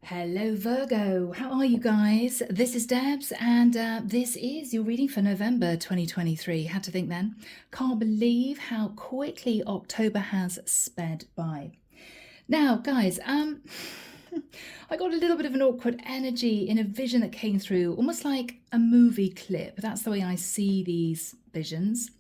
Hello, Virgo. How are you guys? This is Debs, and this is your reading for November 2023. Had to think then. Can't believe how quickly October has sped by. Now, guys, I got a little bit of an awkward energy in a vision that came through, almost like a movie clip. That's the way I see these visions.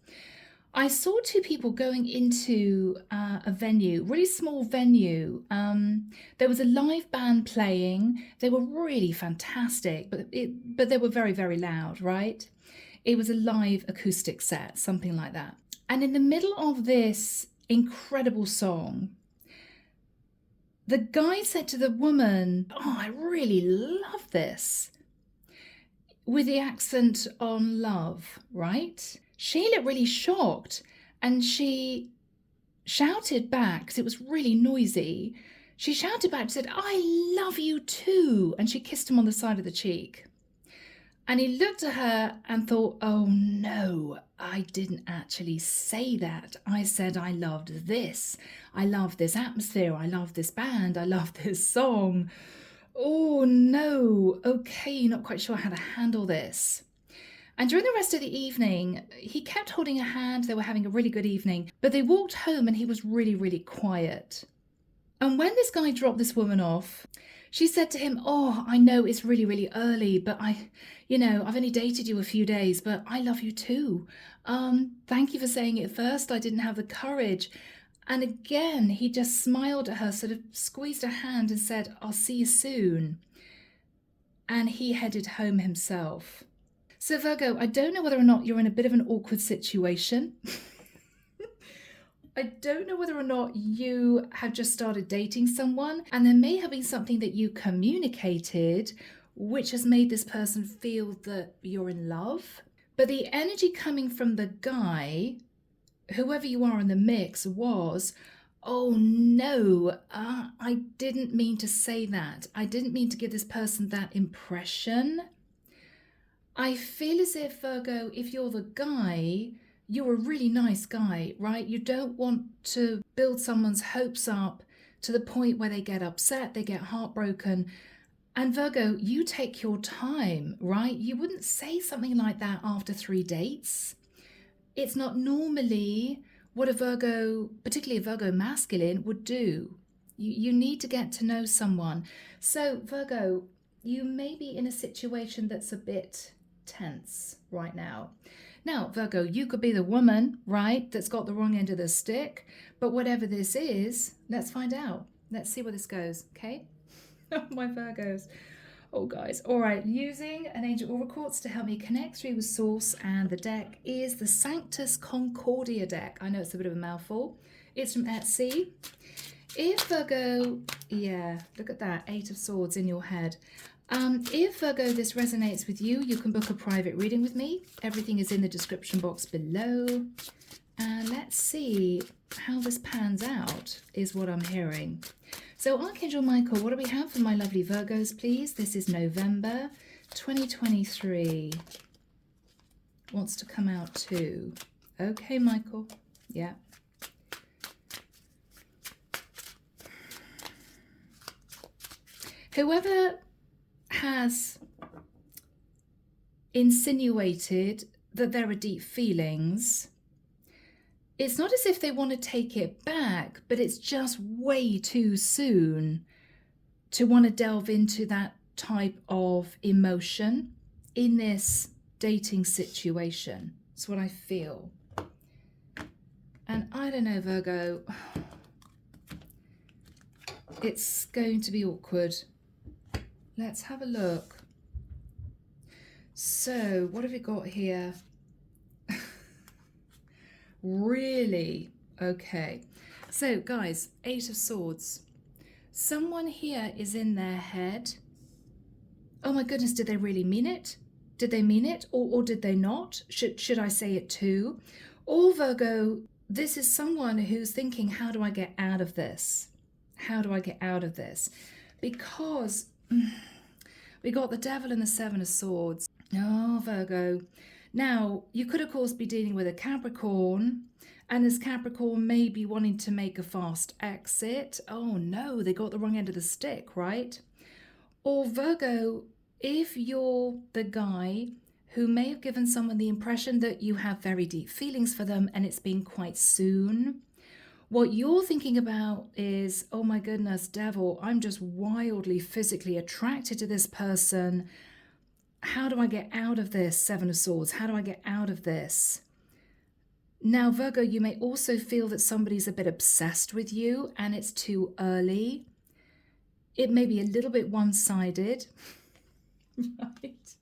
I saw two people going into a venue, really small venue. There was a live band playing. They were really fantastic, but they were very, very loud, right? It was a live acoustic set, something like that. And in the middle of this incredible song, the guy said to the woman, "Oh, I really love this," with the accent on love, right? She looked really shocked and she shouted back, because it was really noisy. She shouted back and said, "I love you too." And she kissed him on the side of the cheek. And he looked at her and thought, "Oh no, I didn't actually say that. I said I loved this. I love this atmosphere. I love this band. I love this song. Oh no, okay, not quite sure how to handle this." And during the rest of the evening, he kept holding her hand. They were having a really good evening, but they walked home and he was really, really quiet. And when this guy dropped this woman off, she said to him, "Oh, I know it's really, really early, but I've only dated you a few days, but I love you too. Thank you for saying it first. I didn't have the courage." And again, he just smiled at her, sort of squeezed her hand and said, "I'll see you soon." And he headed home himself. So Virgo, I don't know whether or not you're in a bit of an awkward situation. I don't know whether or not you have just started dating someone and there may have been something that you communicated which has made this person feel that you're in love. But the energy coming from the guy, whoever you are in the mix, was, "Oh no, I didn't mean to say that. I didn't mean to give this person that impression." I feel as if, Virgo, if you're the guy, you're a really nice guy, right? You don't want to build someone's hopes up to the point where they get upset, they get heartbroken. And Virgo, you take your time, right? You wouldn't say something like that after 3 dates. It's not normally what a Virgo, particularly a Virgo masculine, would do. You need to get to know someone. So Virgo, you may be in a situation that's a bit tense right now. Now, Virgo, you could be the woman, right, that's got the wrong end of the stick. But whatever this is, let's find out. Let's see where this goes, okay? Oh, my Virgos. Oh, guys. All right, using an angel oracle quartz to help me connect through with source, and the deck is the Sanctus Concordia deck. I know it's a bit of a mouthful. It's from Etsy. If Virgo, yeah, look at that, 8 of Swords in your head. If Virgo, this resonates with you, you can book a private reading with me. Everything is in the description box below. And let's see how this pans out, is what I'm hearing. So Archangel Michael, what do we have for my lovely Virgos, please? This is November 2023. Wants to come out too. Okay, Michael. Yeah. Whoever has insinuated that there are deep feelings, it's not as if they want to take it back, but it's just way too soon to want to delve into that type of emotion in this dating situation. That's what I feel. And I don't know, Virgo, it's going to be awkward. Let's have a look. So, what have we got here? Really? Okay. So, guys, 8 of Swords. Someone here is in their head. Oh my goodness, did they really mean it? Did they mean it? Or did they not? Should I say it too? Or Virgo, this is someone who's thinking, how do I get out of this? How do I get out of this? Because we got the Devil and the 7 of Swords. Oh, Virgo. Now, you could, of course, be dealing with a Capricorn, and this Capricorn may be wanting to make a fast exit. Oh, no, they got the wrong end of the stick, right? Or Virgo, if you're the guy who may have given someone the impression that you have very deep feelings for them and it's been quite soon, what you're thinking about is, oh my goodness, devil, I'm just wildly physically attracted to this person. How do I get out of this? Seven of Swords. How do I get out of this? Now, Virgo, you may also feel that somebody's a bit obsessed with you and it's too early. It may be a little bit one-sided, right?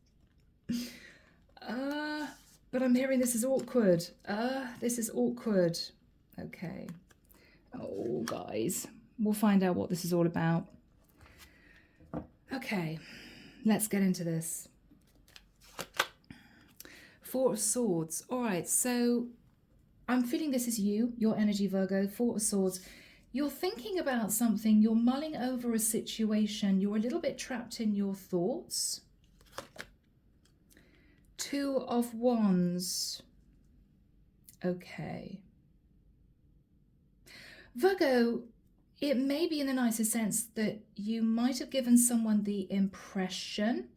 But I'm hearing this is awkward. This is awkward. Okay. Oh, guys, we'll find out what this is all about. Okay, let's get into this. Four of Swords. All right, so I'm feeling this is you, your energy, Virgo. Four of Swords. You're thinking about something. You're mulling over a situation. You're a little bit trapped in your thoughts. Two of Wands. Okay. Virgo, it may be in the nicest sense that you might have given someone the impression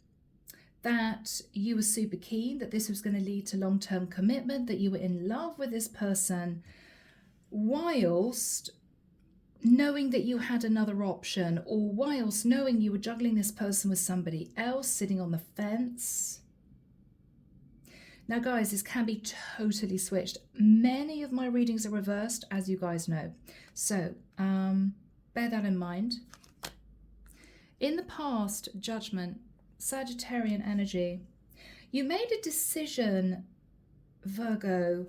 that you were super keen, that this was going to lead to long-term commitment, that you were in love with this person, whilst knowing that you had another option, or whilst knowing you were juggling this person with somebody else, sitting on the fence. Now, guys, this can be totally switched. Many of my readings are reversed, as you guys know. So bear that in mind. In the past, Judgment, Sagittarian energy, you made a decision, Virgo,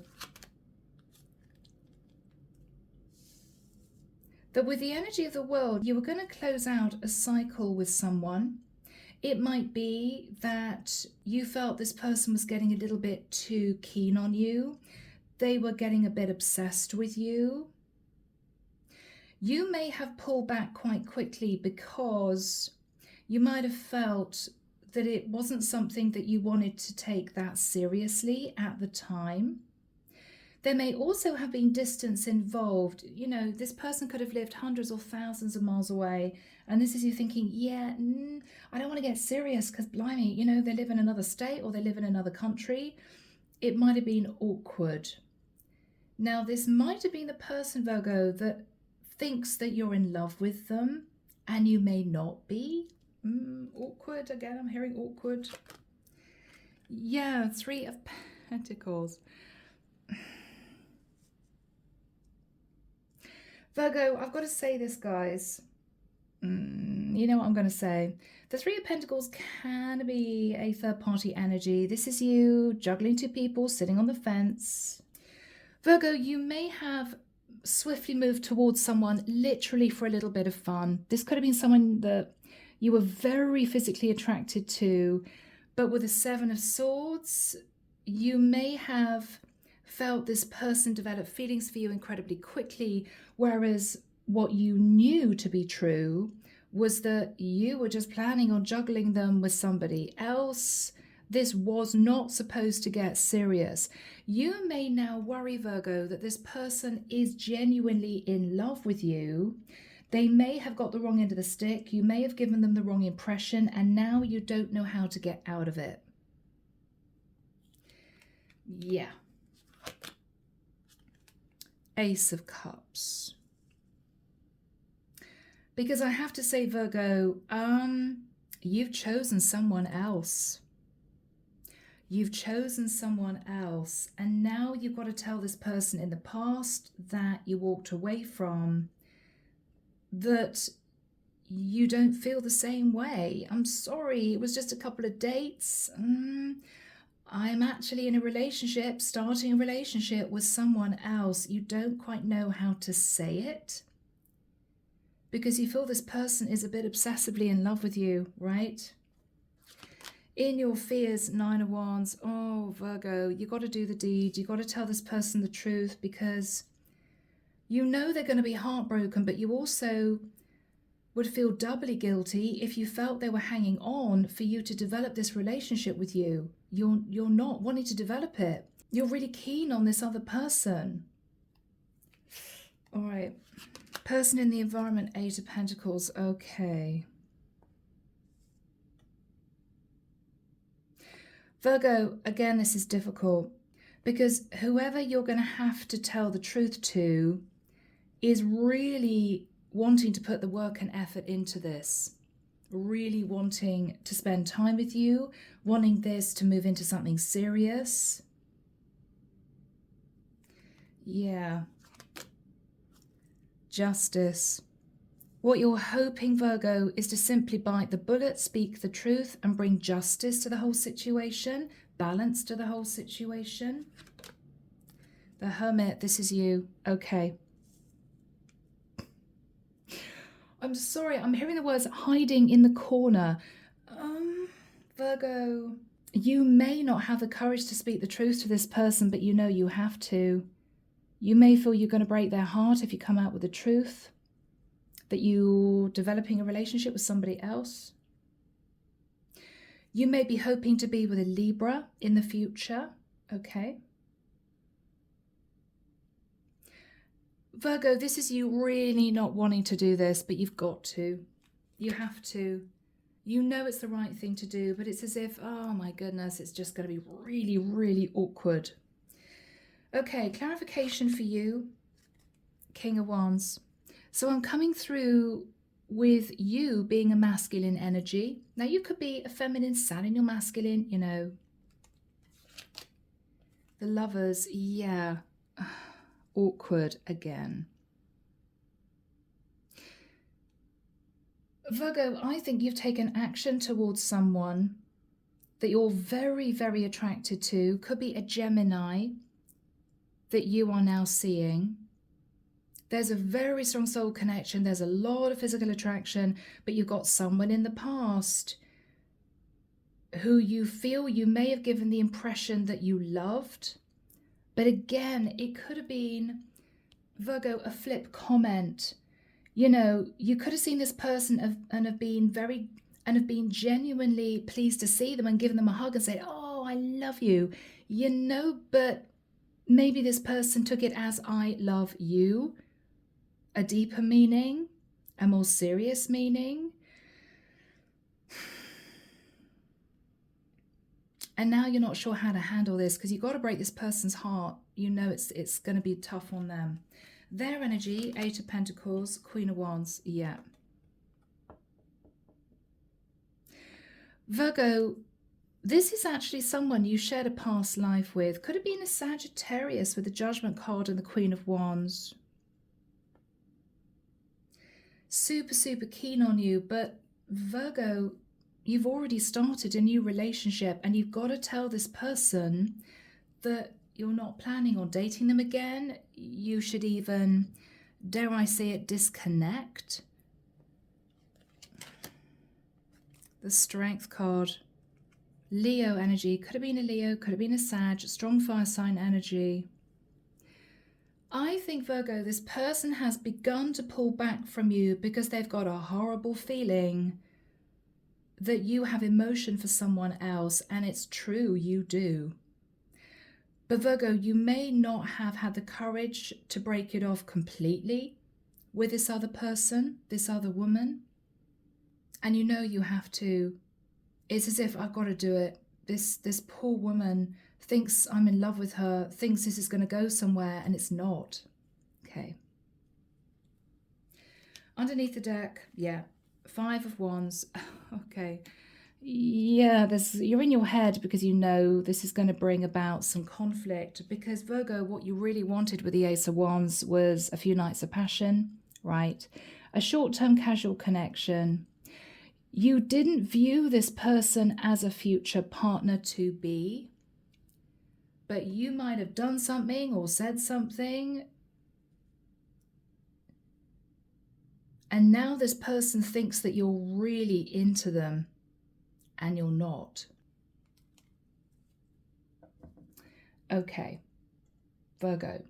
that with the energy of the world, you were going to close out a cycle with someone. It might be that you felt this person was getting a little bit too keen on you. They were getting a bit obsessed with you. You may have pulled back quite quickly because you might have felt that it wasn't something that you wanted to take that seriously at the time. There may also have been distance involved. You know, this person could have lived hundreds or thousands of miles away. And this is you thinking, yeah, I don't want to get serious because blimey, you know, they live in another state or they live in another country. It might have been awkward. Now, this might have been the person, Virgo, that thinks that you're in love with them and you may not be. Awkward. Again, I'm hearing awkward. Yeah, Three of Pentacles. Virgo, I've got to say this, guys. You know what I'm going to say. The Three of Pentacles can be a third-party energy. This is you juggling two people, sitting on the fence. Virgo, you may have swiftly moved towards someone literally for a little bit of fun. This could have been someone that you were very physically attracted to, but with the Seven of Swords, you may have felt this person develop feelings for you incredibly quickly, whereas what you knew to be true was that you were just planning on juggling them with somebody else. This was not supposed to get serious. You may now worry, Virgo, that this person is genuinely in love with you. They may have got the wrong end of the stick. You may have given them the wrong impression, and now you don't know how to get out of it. Yeah. Ace of Cups. Because I have to say, Virgo, you've chosen someone else. You've chosen someone else. And now you've got to tell this person in the past that you walked away from that you don't feel the same way. I'm sorry, it was just a couple of dates. I'm actually in a relationship, starting a relationship with someone else. You don't quite know how to say it because you feel this person is a bit obsessively in love with you, right? In your fears, Nine of Wands, oh, Virgo, you got to do the deed. You got to tell this person the truth because you know they're going to be heartbroken, but you also would feel doubly guilty if you felt they were hanging on for you to develop this relationship with you. You're not wanting to develop it. You're really keen on this other person. All right. Person in the environment, Eight of Pentacles. Okay. Virgo, again, this is difficult because whoever you're going to have to tell the truth to is really wanting to put the work and effort into this, really wanting to spend time with you, wanting this to move into something serious. Yeah. Justice. What you're hoping, Virgo, is to simply bite the bullet, speak the truth, and bring justice to the whole situation, balance to the whole situation. The Hermit, this is you. Okay. I'm sorry, I'm hearing the words hiding in the corner. Virgo, you may not have the courage to speak the truth to this person, but you know you have to. You may feel you're going to break their heart if you come out with the truth, that you're developing a relationship with somebody else. You may be hoping to be with a Libra in the future, okay? Virgo, this is you really not wanting to do this, but you've got to. You have to. You know it's the right thing to do, but it's as if, oh my goodness, it's just going to be really, really awkward. Okay, clarification for you, King of Wands. So I'm coming through with you being a masculine energy. Now you could be a feminine sat in your masculine, you know. The Lovers, yeah. Awkward again. Virgo, I think you've taken action towards someone that you're very, very attracted to. Could be a Gemini that you are now seeing. There's a very strong soul connection. There's a lot of physical attraction, but you've got someone in the past who you feel you may have given the impression that you loved. But again, it could have been, Virgo, a flip comment. You know, you could have seen this person and have been genuinely pleased to see them and given them a hug and say, oh, I love you. You know, but maybe this person took it as I love you. A deeper meaning, a more serious meaning. And now you're not sure how to handle this because you've got to break this person's heart. You know it's going to be tough on them. Their energy, Eight of Pentacles, Queen of Wands, yeah. Virgo, this is actually someone you shared a past life with. Could have been a Sagittarius with the Judgment card and the Queen of Wands. Super, super keen on you, but Virgo, you've already started a new relationship and you've got to tell this person that you're not planning on dating them again. You should even, dare I say it, disconnect. The Strength card. Leo energy. Could have been a Leo, could have been a Sag. Strong fire sign energy. I think, Virgo, this person has begun to pull back from you because they've got a horrible feeling that you have emotion for someone else, and it's true, you do. But Virgo, you may not have had the courage to break it off completely with this other person, this other woman. And you know you have to. It's as if I've got to do it. This poor woman thinks I'm in love with her, thinks this is going to go somewhere, and it's not. Okay. Underneath the deck, yeah. Five of Wands. Okay. Yeah, you're in your head because you know this is going to bring about some conflict, because Virgo, what you really wanted with the Ace of Wands was a few nights of passion, right? A short-term casual connection. You didn't view this person as a future partner to be, but you might have done something or said something, and now this person thinks that you're really into them. And you're not. Okay, Virgo.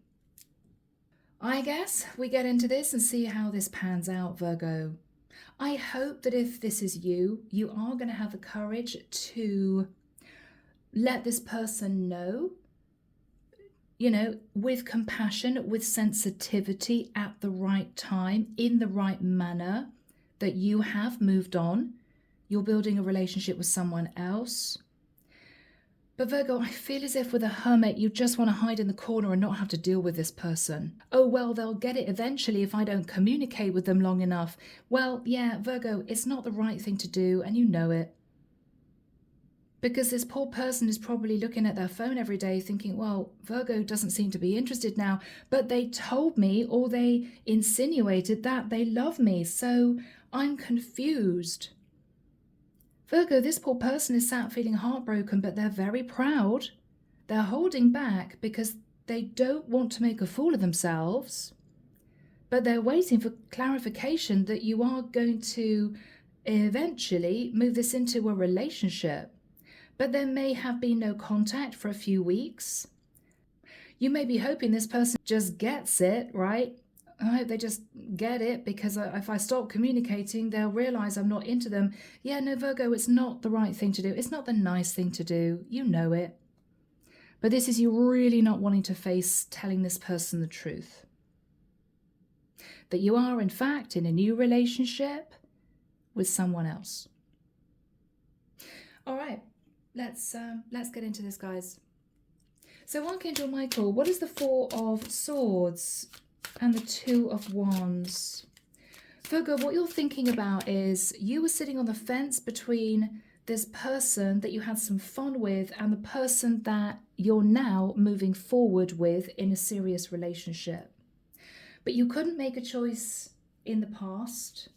I guess we get into this and see how this pans out, Virgo. I hope that if this is you, you are going to have the courage to let this person know, you know, with compassion, with sensitivity at the right time, in the right manner, that you have moved on. You're building a relationship with someone else. But Virgo, I feel as if with a hermit, you just want to hide in the corner and not have to deal with this person. Oh, well, they'll get it eventually if I don't communicate with them long enough. Well, yeah, Virgo, it's not the right thing to do, and you know it. Because this poor person is probably looking at their phone every day thinking, well, Virgo doesn't seem to be interested now, but they told me or they insinuated that they love me, so I'm confused. Virgo, this poor person is sat feeling heartbroken, but they're very proud. They're holding back because they don't want to make a fool of themselves, but they're waiting for clarification that you are going to eventually move this into a relationship. But there may have been no contact for a few weeks. You may be hoping this person just gets it, right? I hope they just get it, because if I stop communicating, they'll realize I'm not into them. Yeah, no, Virgo, it's not the right thing to do. It's not the nice thing to do. You know it. But this is you really not wanting to face telling this person the truth. That you are, in fact, in a new relationship with someone else. All right, let's get into this, guys. So Archangel Michael, what is the Four of Swords and the Two of Wands? Virgo, what you're thinking about is you were sitting on the fence between this person that you had some fun with and the person that you're now moving forward with in a serious relationship. But you couldn't make a choice in the past.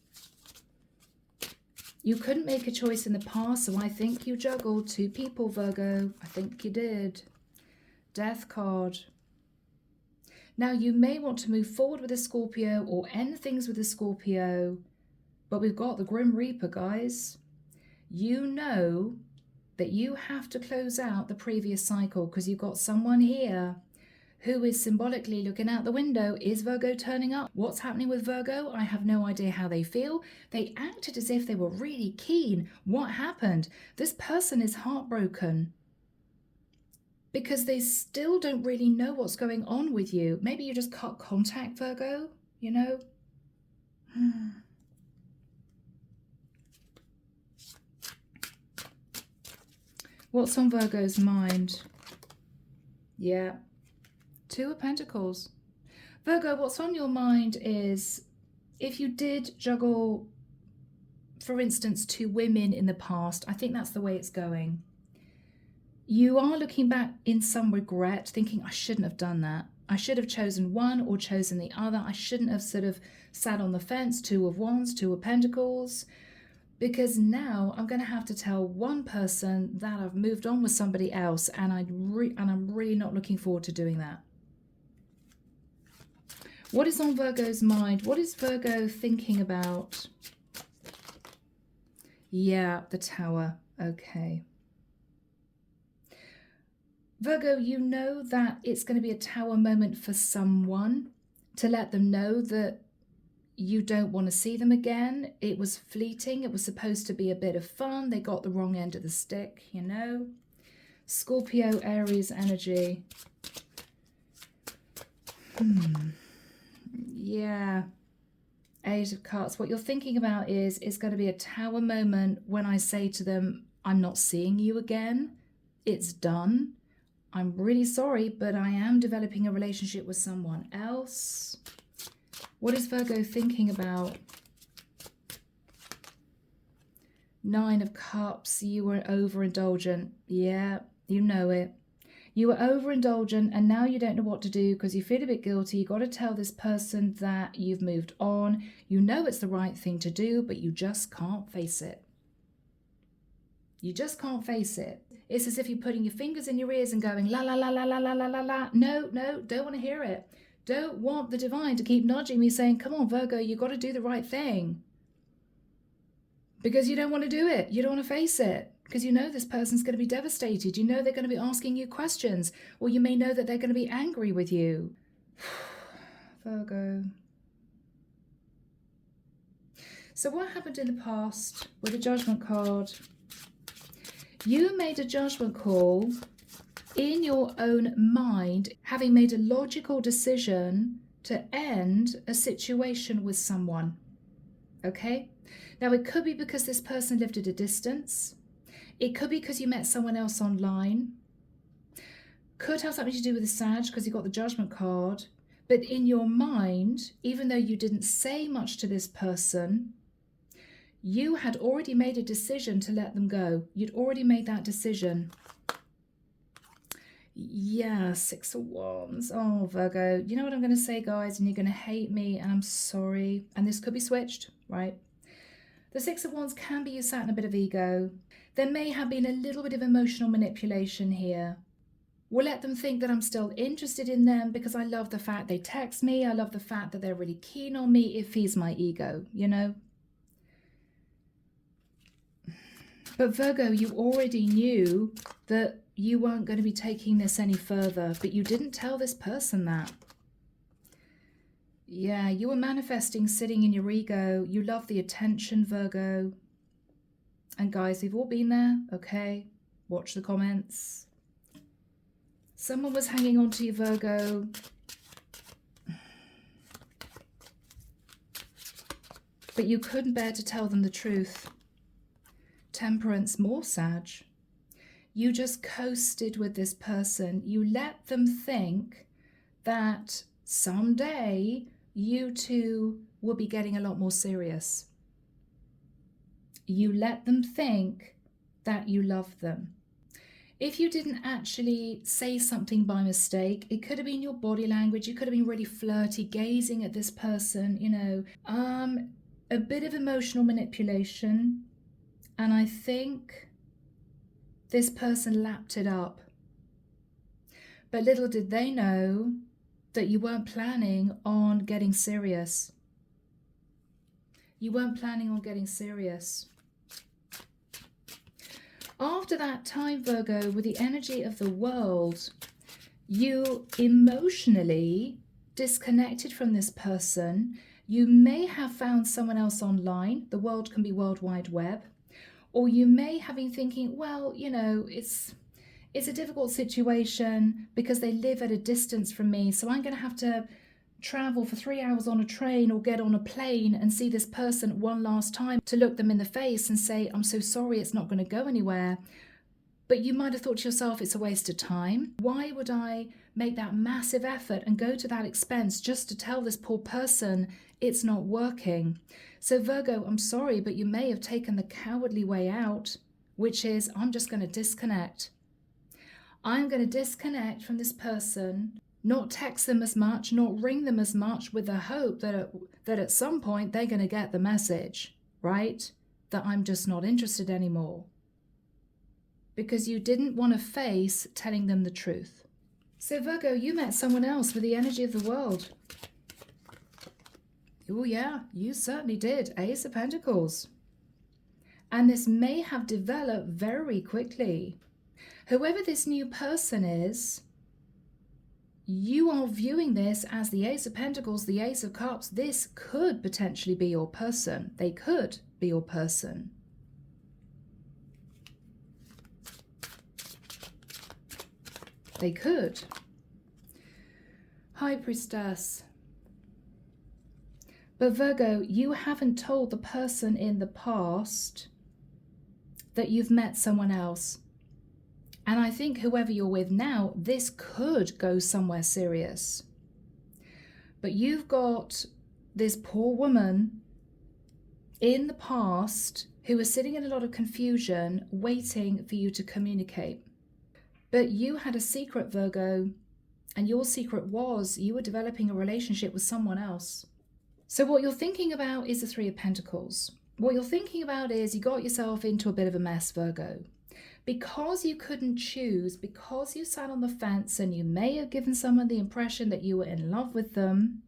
You couldn't make a choice in the past, so I think you juggled two people, Virgo. I think you did. Death card. Now, you may want to move forward with a Scorpio or end things with a Scorpio, but we've got the Grim Reaper, guys. You know that you have to close out the previous cycle because you've got someone here who is symbolically looking out the window. Is Virgo turning up? What's happening with Virgo? I have no idea how they feel. They acted as if they were really keen. What happened? This person is heartbroken because they still don't really know what's going on with you. Maybe you just cut contact, Virgo, you know? What's on Virgo's mind? Yeah. Two of Pentacles. Virgo, what's on your mind is if you did juggle, for instance, two women in the past, I think that's the way it's going. You are looking back in some regret, thinking, I shouldn't have done that. I should have chosen one or chosen the other. I shouldn't have sort of sat on the fence. Two of Wands, Two of Pentacles. Because now I'm going to have to tell one person that I've moved on with somebody else, and I'm really not looking forward to doing that. What is on Virgo's mind? What is Virgo thinking about? Yeah, the Tower. Okay. Virgo, you know that it's going to be a Tower moment for someone to let them know that you don't want to see them again. It was fleeting. It was supposed to be a bit of fun. They got the wrong end of the stick, you know. Scorpio, Aries energy. Yeah. Eight of Cups. What you're thinking about is it's going to be a Tower moment when I say to them, I'm not seeing you again. It's done. I'm really sorry, but I am developing a relationship with someone else. What is Virgo thinking about? Nine of Cups. You were overindulgent. Yeah, you know it. You were overindulgent and now you don't know what to do because you feel a bit guilty. You got to tell this person that you've moved on. You know it's the right thing to do, but you just can't face it. You just can't face it. It's as if you're putting your fingers in your ears and going, la, la, la, la, la, la, la, la, la. No, don't want to hear it. Don't want the divine to keep nudging me saying, come on, Virgo, you got to do the right thing. Because you don't want to do it. You don't want to face it. Because you know this person's going to be devastated. You know they're going to be asking you questions. Or you may know that they're going to be angry with you. Virgo. So what happened in the past with the Judgment card? You made a judgment call in your own mind, having made a logical decision to end a situation with someone. Okay? Now, it could be because this person lived at a distance. It could be because you met someone else online. Could have something to do with the Sag because you got the Judgment card. But in your mind, even though you didn't say much to this person, you had already made a decision to let them go. You'd already made that decision. Yeah, Six of Wands. Oh, Virgo. You know what I'm going to say, guys? And you're going to hate me, and I'm sorry. And this could be switched, right? The Six of Wands can be you sat in a bit of ego. There may have been a little bit of emotional manipulation here. We'll let them think that I'm still interested in them because I love the fact they text me. I love the fact that they're really keen on me. It feeds my ego, you know? But Virgo, you already knew that you weren't going to be taking this any further, but you didn't tell this person that. Yeah, you were manifesting sitting in your ego. You love the attention, Virgo. And guys, we've all been there, okay? Watch the comments. Someone was hanging on to you, Virgo. But you couldn't bear to tell them the truth. Temperance, more Sag. You just coasted with this person. You let them think that someday you two will be getting a lot more serious. You let them think that you love them. If you didn't actually say something by mistake, it could have been your body language. You could have been really flirty, gazing at this person, you know. A bit of emotional manipulation. And I think this person lapped it up. But little did they know that you weren't planning on getting serious. You weren't planning on getting serious. After that time, Virgo, with the energy of the world, you emotionally disconnected from this person. You may have found someone else online. The world can be World Wide Web. Or you may have been thinking, well, you know, it's a difficult situation because they live at a distance from me. So I'm going to have to travel for 3 hours on a train or get on a plane and see this person one last time to look them in the face and say, I'm so sorry, it's not going to go anywhere. But you might have thought to yourself, it's a waste of time. Why would I make that massive effort and go to that expense just to tell this poor person it's not working? So Virgo, I'm sorry, but you may have taken the cowardly way out, which is, I'm just going to disconnect. I'm going to disconnect from this person, not text them as much, not ring them as much, with the hope that at some point they're going to get the message, right? That I'm just not interested anymore. Because you didn't want to face telling them the truth. So Virgo, you met someone else with the energy of the world. Oh yeah, you certainly did. Ace of Pentacles. And this may have developed very quickly. Whoever this new person is, you are viewing this as the Ace of Pentacles, the Ace of Cups. This could potentially be your person. They could be your person. They could. High Priestess. But Virgo, you haven't told the person in the past that you've met someone else. And I think whoever you're with now, this could go somewhere serious. But you've got this poor woman in the past who was sitting in a lot of confusion, waiting for you to communicate. But you had a secret, Virgo, and your secret was you were developing a relationship with someone else. So what you're thinking about is the Three of Pentacles. What you're thinking about is you got yourself into a bit of a mess, Virgo. Because you couldn't choose, because you sat on the fence and you may have given someone the impression that you were in love with them,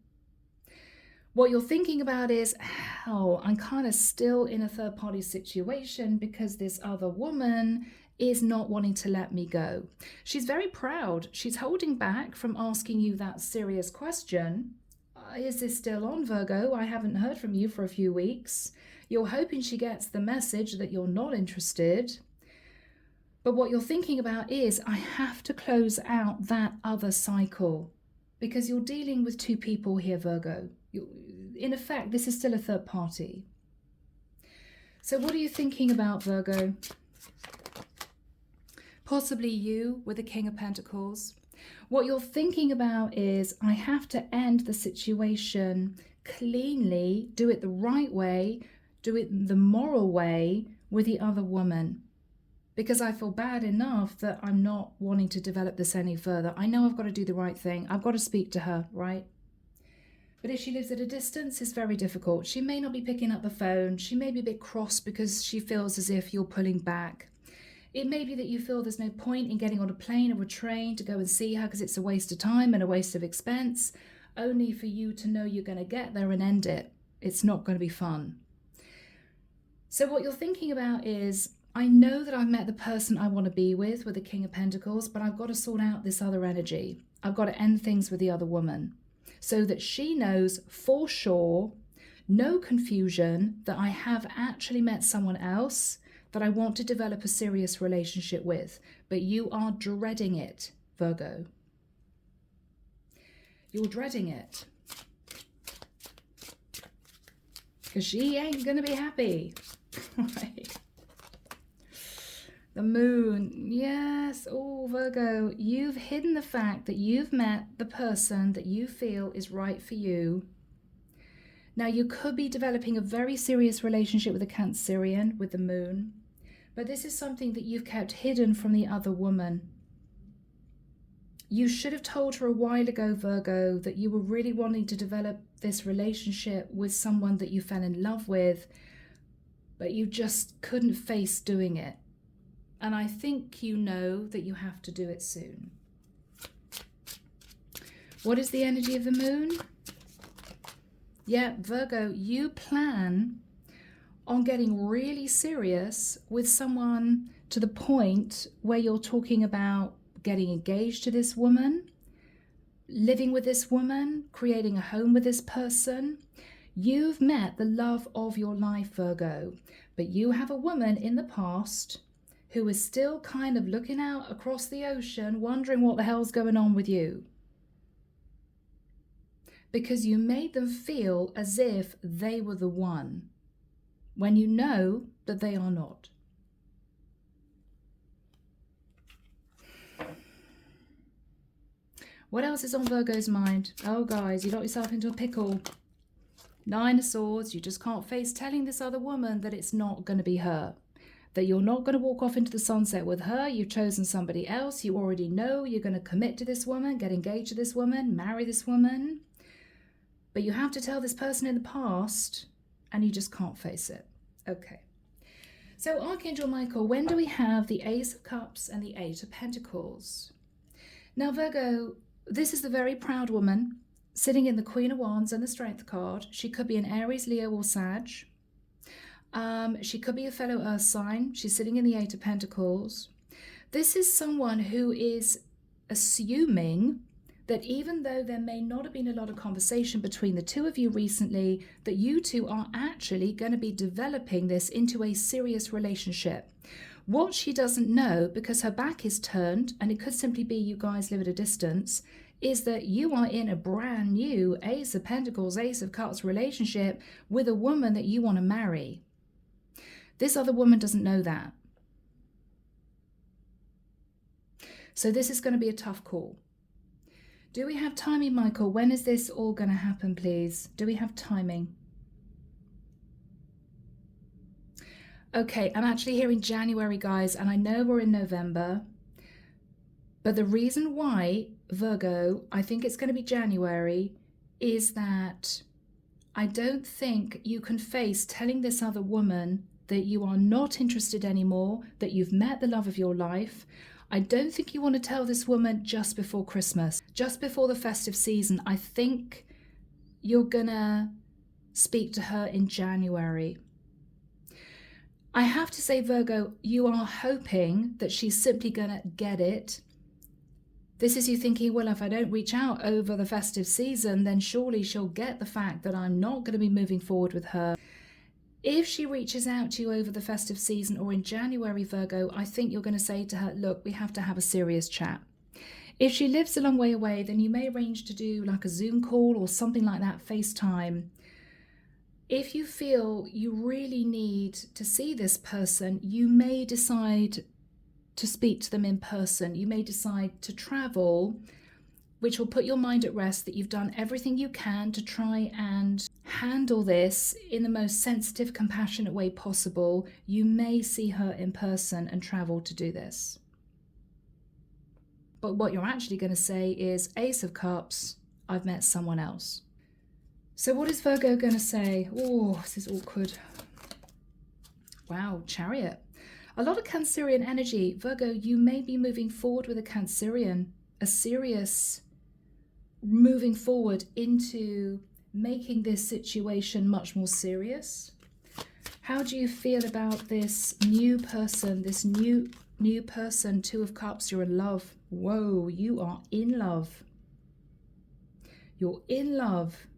what you're thinking about is, hell, I'm kind of still in a third-party situation because this other woman is not wanting to let me go. She's very proud. She's holding back from asking you that serious question. Is this still on, Virgo? I haven't heard from you for a few weeks. You're hoping she gets the message that you're not interested. But what you're thinking about is, I have to close out that other cycle because you're dealing with two people here, Virgo. In effect, this is still a third party. So what are you thinking about, Virgo? Possibly you with the King of Pentacles. What you're thinking about is, I have to end the situation cleanly, do it the right way, do it the moral way with the other woman. Because I feel bad enough that I'm not wanting to develop this any further. I know I've got to do the right thing. I've got to speak to her, right? But if she lives at a distance, it's very difficult. She may not be picking up the phone. She may be a bit cross because she feels as if you're pulling back. It may be that you feel there's no point in getting on a plane or a train to go and see her because it's a waste of time and a waste of expense, only for you to know you're going to get there and end it. It's not going to be fun. So what you're thinking about is, I know that I've met the person I want to be with the King of Pentacles, but I've got to sort out this other energy. I've got to end things with the other woman so that she knows for sure, no confusion, that I have actually met someone else that I want to develop a serious relationship with. But you are dreading it, Virgo. You're dreading it. Because she ain't going to be happy. Right. The moon, yes. Oh, Virgo, you've hidden the fact that you've met the person that you feel is right for you. Now, you could be developing a very serious relationship with a Cancerian, with the moon, but this is something that you've kept hidden from the other woman. You should have told her a while ago, Virgo, that you were really wanting to develop this relationship with someone that you fell in love with, but you just couldn't face doing it. And I think you know that you have to do it soon. What is the energy of the moon? Yeah, Virgo, you plan on getting really serious with someone to the point where you're talking about getting engaged to this woman, living with this woman, creating a home with this person. You've met the love of your life, Virgo, but you have a woman in the past who is still kind of looking out across the ocean, wondering what the hell's going on with you. Because you made them feel as if they were the one, when you know that they are not. What else is on Virgo's mind? Oh, guys, you got yourself into a pickle. Nine of Swords, you just can't face telling this other woman that it's not going to be her. That you're not going to walk off into the sunset with her. You've chosen somebody else. You already know you're going to commit to this woman, get engaged to this woman, marry this woman. But you have to tell this person in the past, and you just can't face it. Okay. So Archangel Michael, when do we have the Ace of Cups and the Eight of Pentacles? Now, Virgo, this is the very proud woman sitting in the Queen of Wands and the Strength card. She could be an Aries, Leo, or Sag. She could be a fellow earth sign. She's sitting in the Eight of Pentacles. This is someone who is assuming that even though there may not have been a lot of conversation between the two of you recently, that you two are actually going to be developing this into a serious relationship. What she doesn't know, because her back is turned, and it could simply be you guys live at a distance, is that you are in a brand new Ace of Pentacles, Ace of Cups relationship with a woman that you want to marry. This other woman doesn't know that. So this is going to be a tough call. Do we have timing, Michael? When is this all going to happen, please? Do we have timing? Okay, I'm actually here in January, guys, and I know we're in November. But the reason why, Virgo, I think it's going to be January, is that I don't think you can face telling this other woman that you are not interested anymore, that you've met the love of your life. I don't think you want to tell this woman just before Christmas, just before the festive season. I think you're gonna speak to her in January. I have to say, Virgo, you are hoping that she's simply gonna get it. This is you thinking, well, if I don't reach out over the festive season, then surely she'll get the fact that I'm not going to be moving forward with her. If she reaches out to you over the festive season or in January, Virgo, I think you're going to say to her, look, we have to have a serious chat. If she lives a long way away, then you may arrange to do like a Zoom call or something like that, FaceTime. If you feel you really need to see this person, you may decide to speak to them in person. You may decide to travel which will put your mind at rest that you've done everything you can to try and handle this in the most sensitive, compassionate way possible. You may see her in person and travel to do this. But what you're actually going to say is, Ace of Cups, I've met someone else. So what is Virgo going to say? Oh, this is awkward. Wow, Chariot. A lot of Cancerian energy. Virgo, you may be moving forward with a Cancerian, a serious moving forward into making this situation much more serious. How do you feel about this new person, this new person? Two of Cups, you're in love. Whoa, you are in love. You're in love.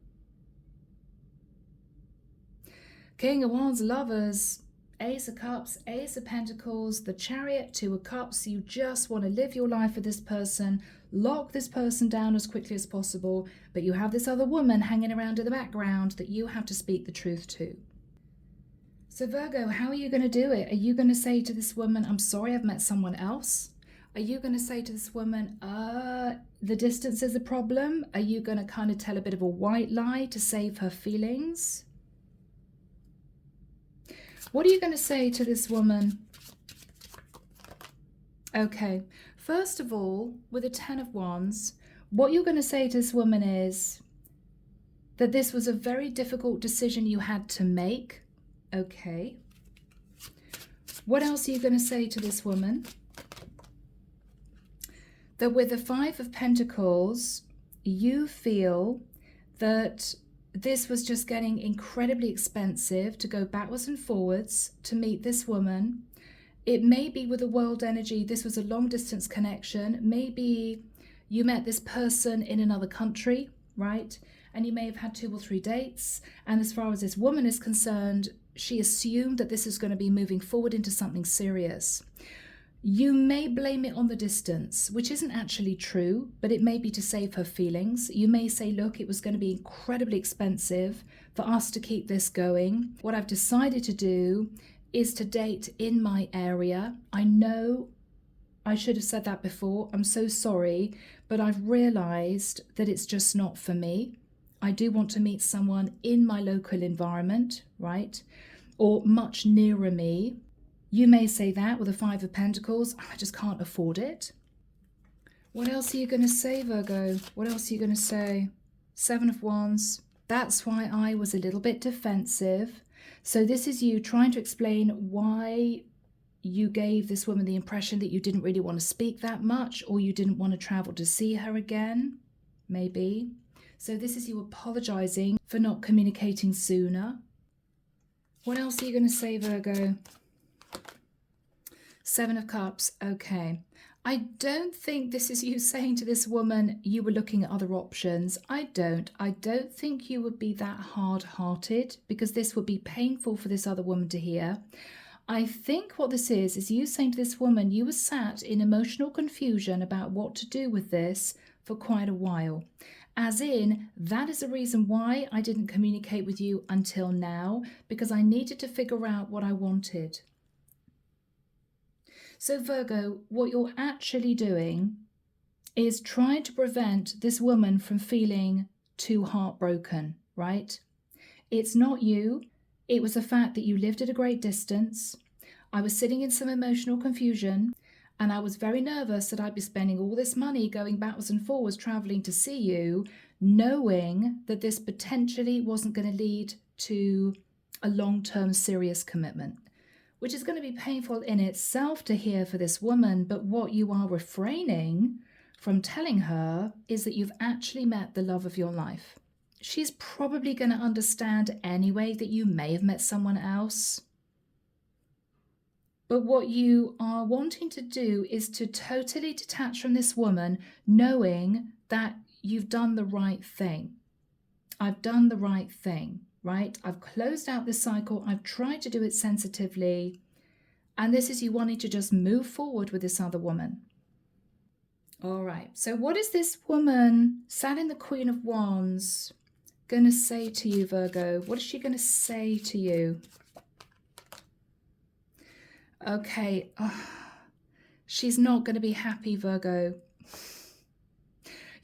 King of Wands, Lovers, Ace of Cups, Ace of Pentacles, the Chariot, Two of Cups. You just want to live your life with this person, lock this person down as quickly as possible, but you have this other woman hanging around in the background that you have to speak the truth to. So Virgo, how are you going to do it? Are you going to say to this woman, I'm sorry, I've met someone else? Are you going to say to this woman, the distance is a problem? Are you going to kind of tell a bit of a white lie to save her feelings? What are you going to say to this woman? Okay, first of all, with a 10 of Wands, what you're going to say to this woman is that this was a very difficult decision you had to make. Okay. What else are you going to say to this woman? That with the 5 of Pentacles, you feel that this was just getting incredibly expensive to go backwards and forwards to meet this woman. It may be with the world energy, this was a long distance connection. Maybe you met this person in another country, right? And you may have had 2 or 3 dates. And as far as this woman is concerned, she assumed that this is going to be moving forward into something serious. You may blame it on the distance, which isn't actually true, but it may be to save her feelings. You may say, look, it was going to be incredibly expensive for us to keep this going. What I've decided to do is to date in my area. I know I should have said that before. I'm so sorry, but I've realized that it's just not for me. I do want to meet someone in my local environment, right? Or much nearer me. You may say that with the 5 of Pentacles, I just can't afford it. What else are you going to say, Virgo? What else are you going to say? 7 of Wands. That's why I was a little bit defensive. So this is you trying to explain why you gave this woman the impression that you didn't really want to speak that much, or you didn't want to travel to see her again, maybe. So this is you apologizing for not communicating sooner. What else are you going to say, Virgo? 7 of Cups. Okay. I don't think this is you saying to this woman you were looking at other options. I don't think you would be that hard-hearted, because this would be painful for this other woman to hear. I think what this is you saying to this woman you were sat in emotional confusion about what to do with this for quite a while. As in, that is the reason why I didn't communicate with you until now, because I needed to figure out what I wanted. So Virgo, what you're actually doing is trying to prevent this woman from feeling too heartbroken, right? It's not you. It was the fact that you lived at a great distance. I was sitting in some emotional confusion, and I was very nervous that I'd be spending all this money going backwards and forwards traveling to see you, knowing that this potentially wasn't going to lead to a long-term serious commitment, which is going to be painful in itself to hear for this woman. But what you are refraining from telling her is that you've actually met the love of your life. She's probably going to understand anyway that you may have met someone else. But what you are wanting to do is to totally detach from this woman, knowing that you've done the right thing. I've done the right thing, right? I've closed out this cycle. I've tried to do it sensitively. And this is you wanting to just move forward with this other woman. All right. So what is this woman sat in the Queen of Wands going to say to you, Virgo? What is she going to say to you? Okay. Oh, she's not going to be happy, Virgo.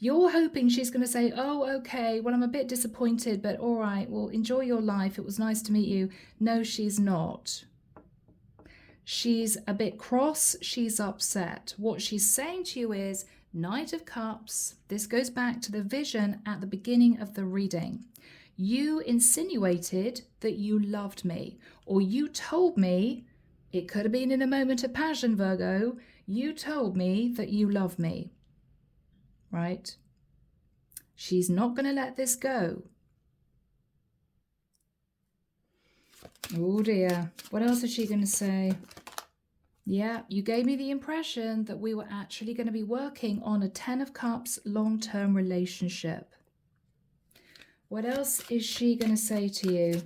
You're hoping she's going to say, oh, okay, well, I'm a bit disappointed, but all right, well, enjoy your life. It was nice to meet you. No, she's not. She's a bit cross. She's upset. What she's saying to you is, Knight of Cups. This goes back to the vision at the beginning of the reading. You insinuated that you loved me, or you told me, it could have been in a moment of passion, Virgo, you told me that you love me, right? She's not going to let this go. Oh dear, what else is she going to say? Yeah, you gave me the impression that we were actually going to be working on a 10 of Cups long-term relationship. What else is she going to say to you?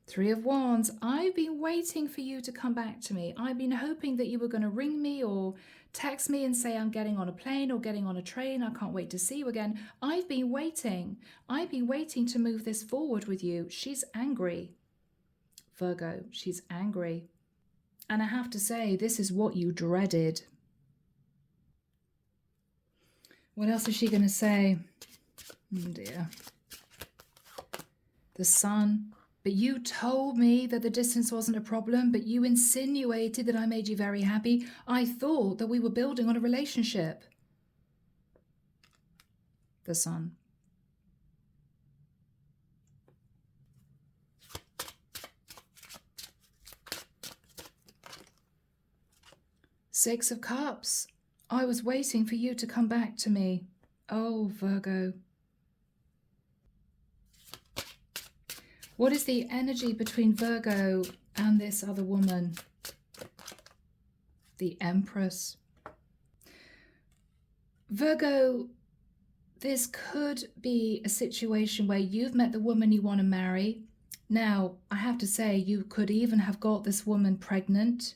3 of Wands. I've been waiting for you to come back to me. I've been hoping that you were going to ring me or text me and say I'm getting on a plane or getting on a train. I can't wait to see you again. I've been waiting. I've been waiting to move this forward with you. She's angry. Virgo, she's angry. And I have to say, this is what you dreaded. What else is she going to say? Oh dear. The Sun. But you told me that the distance wasn't a problem, but you insinuated that I made you very happy. I thought that we were building on a relationship. The Sun. Six of Cups. I was waiting for you to come back to me. Oh, Virgo. What is the energy between Virgo and this other woman? The Empress. Virgo, this could be a situation where you've met the woman you want to marry. Now, I have to say, you could even have got this woman pregnant.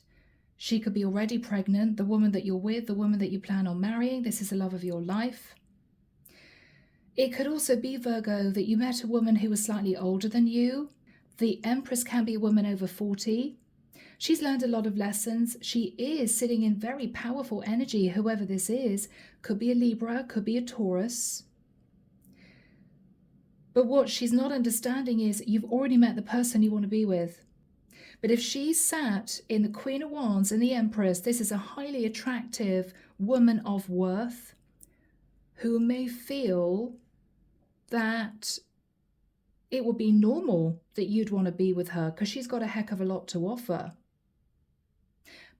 She could be already pregnant, the woman that you're with, the woman that you plan on marrying. This is the love of your life. It could also be, Virgo, that you met a woman who was slightly older than you. The Empress can be a woman over 40. She's learned a lot of lessons. She is sitting in very powerful energy, whoever this is. Could be a Libra, could be a Taurus. But what she's not understanding is you've already met the person you want to be with. But if she sat in the Queen of Wands and the Empress, this is a highly attractive woman of worth who may feel that it would be normal that you'd want to be with her because she's got a heck of a lot to offer.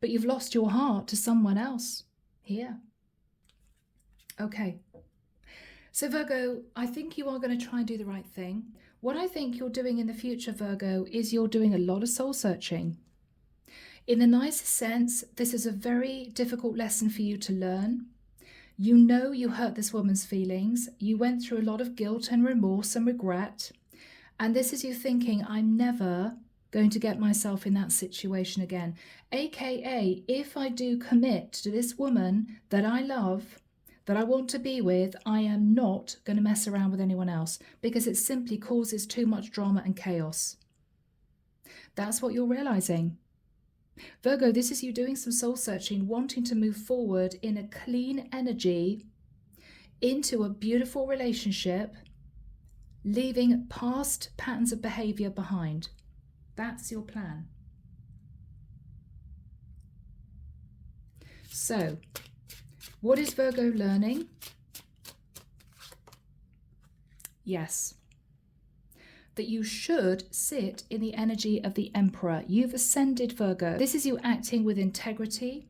But you've lost your heart to someone else here. Okay. So Virgo, I think you are going to try and do the right thing. What I think you're doing in the future, Virgo, is you're doing a lot of soul searching. In the nicest sense, this is a very difficult lesson for you to learn. You know you hurt this woman's feelings. You went through a lot of guilt and remorse and regret. And this is you thinking, I'm never going to get myself in that situation again. AKA, if I do commit to this woman that I love, that I want to be with, I am not going to mess around with anyone else because it simply causes too much drama and chaos. That's what you're realizing. Virgo, this is you doing some soul searching, wanting to move forward in a clean energy into a beautiful relationship, leaving past patterns of behavior behind. That's your plan. So, what is Virgo learning? Yes. That you should sit in the energy of the Emperor. You've ascended, Virgo. This is you acting with integrity.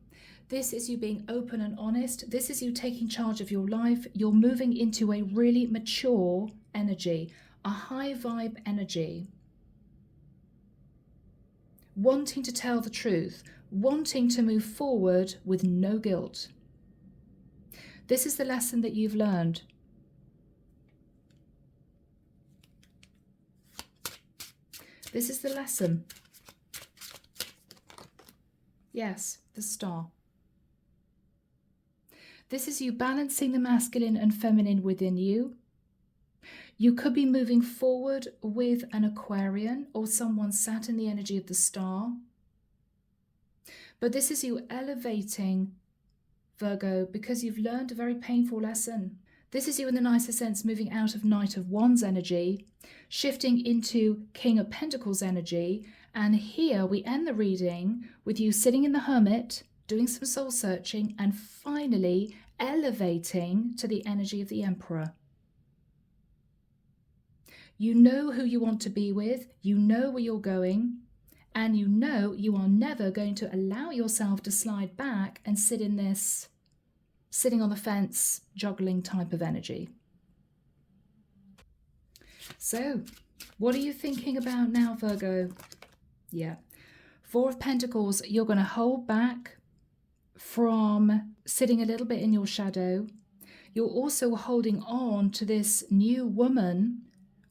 This is you being open and honest. This is you taking charge of your life. You're moving into a really mature energy, a high vibe energy. Wanting to tell the truth, wanting to move forward with no guilt. This is the lesson that you've learned. This is the lesson. Yes, the Star. This is you balancing the masculine and feminine within you. You could be moving forward with an Aquarian or someone sat in the energy of the Star. But this is you elevating, Virgo, because you've learned a very painful lesson. This is you in the nicer sense, moving out of Knight of Wands energy, shifting into King of Pentacles energy. And here we end the reading with you sitting in the Hermit, doing some soul searching, and finally elevating to the energy of the Emperor. You know who you want to be with, you know where you're going, and you know you are never going to allow yourself to slide back and sit in this sitting on the fence, juggling type of energy. So, what are you thinking about now, Virgo? Yeah. Four of Pentacles, you're going to hold back from sitting a little bit in your shadow. You're also holding on to this new woman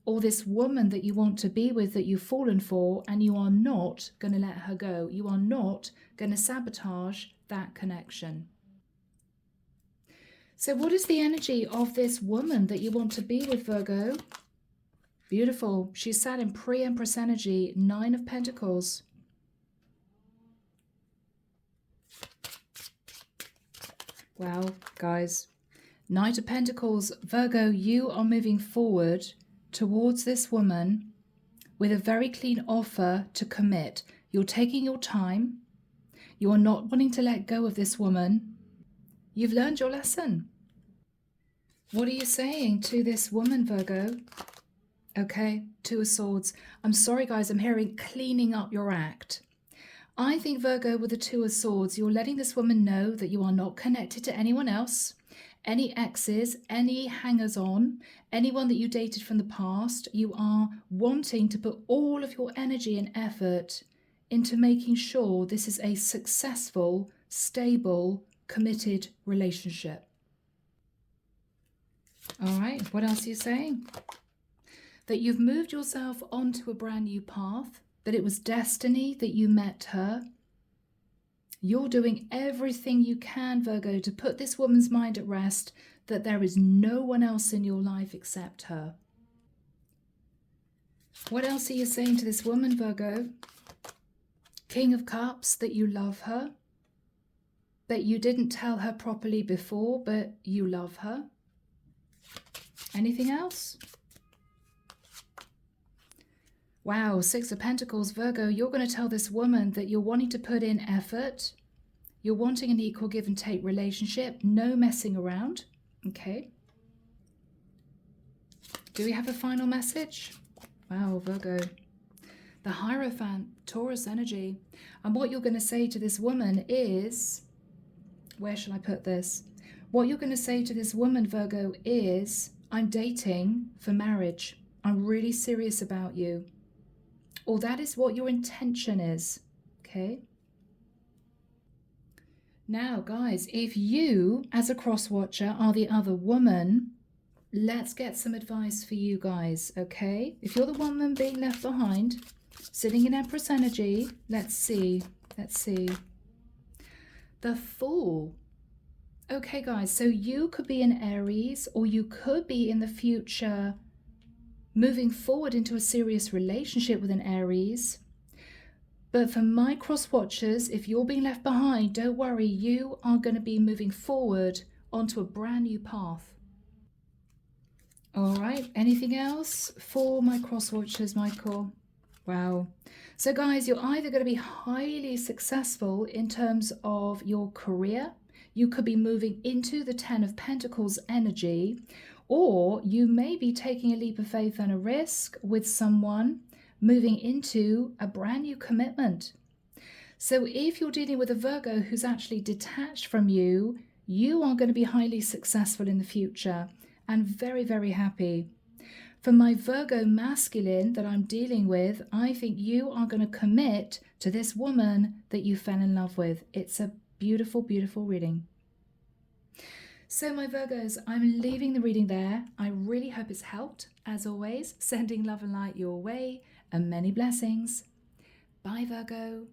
or this woman that you want to be with, that you've fallen for, and you are not going to let her go. You are not going to sabotage that connection. So what is the energy of this woman that you want to be with, Virgo? Beautiful. She's sat in pre-Empress energy, 9 of Pentacles. Wow, guys. Knight of Pentacles, Virgo, you are moving forward towards this woman with a very clean offer to commit. You're taking your time. You are not wanting to let go of this woman. You've learned your lesson. What are you saying to this woman, Virgo? Okay, 2 of Swords. I'm sorry, guys, I'm hearing cleaning up your act. I think, Virgo, with the 2 of Swords, you're letting this woman know that you are not connected to anyone else, any exes, any hangers-on, anyone that you dated from the past. You are wanting to put all of your energy and effort into making sure this is a successful, stable, committed relationship. All right, what else are you saying? That you've moved yourself onto a brand new path, that it was destiny that you met her. You're doing everything you can, Virgo, to put this woman's mind at rest, that there is no one else in your life except her. What else are you saying to this woman, Virgo? King of Cups, that you love her, that you didn't tell her properly before, but you love her. Anything else? Wow, 6 of Pentacles, Virgo, you're going to tell this woman that you're wanting to put in effort. You're wanting an equal give and take relationship. No messing around. Okay. Do we have a final message? Wow, Virgo. The Hierophant, Taurus energy. And what you're going to say to this woman is, where shall I put this? What you're going to say to this woman, Virgo, is, I'm dating for marriage. I'm really serious about you. Or that is what your intention is. Okay. Now, guys, if you, as a cross watcher, are the other woman, let's get some advice for you guys, okay? If you're the woman being left behind, sitting in Empress energy, let's see. The Fool. Okay, guys, so you could be an Aries, or you could be in the future moving forward into a serious relationship with an Aries. But for my cross watchers, if you're being left behind, don't worry, you are going to be moving forward onto a brand new path. All right, anything else for my cross watchers, Michael? Wow. So guys, you're either going to be highly successful in terms of your career. You could be moving into the 10 of Pentacles energy, or you may be taking a leap of faith and a risk with someone, moving into a brand new commitment. So if you're dealing with a Virgo who's actually detached from you, you are going to be highly successful in the future and very, very happy. For my Virgo masculine that I'm dealing with, I think you are going to commit to this woman that you fell in love with. It's a beautiful, beautiful reading. So my Virgos, I'm leaving the reading there. I really hope it's helped. As always, sending love and light your way and many blessings. Bye, Virgo.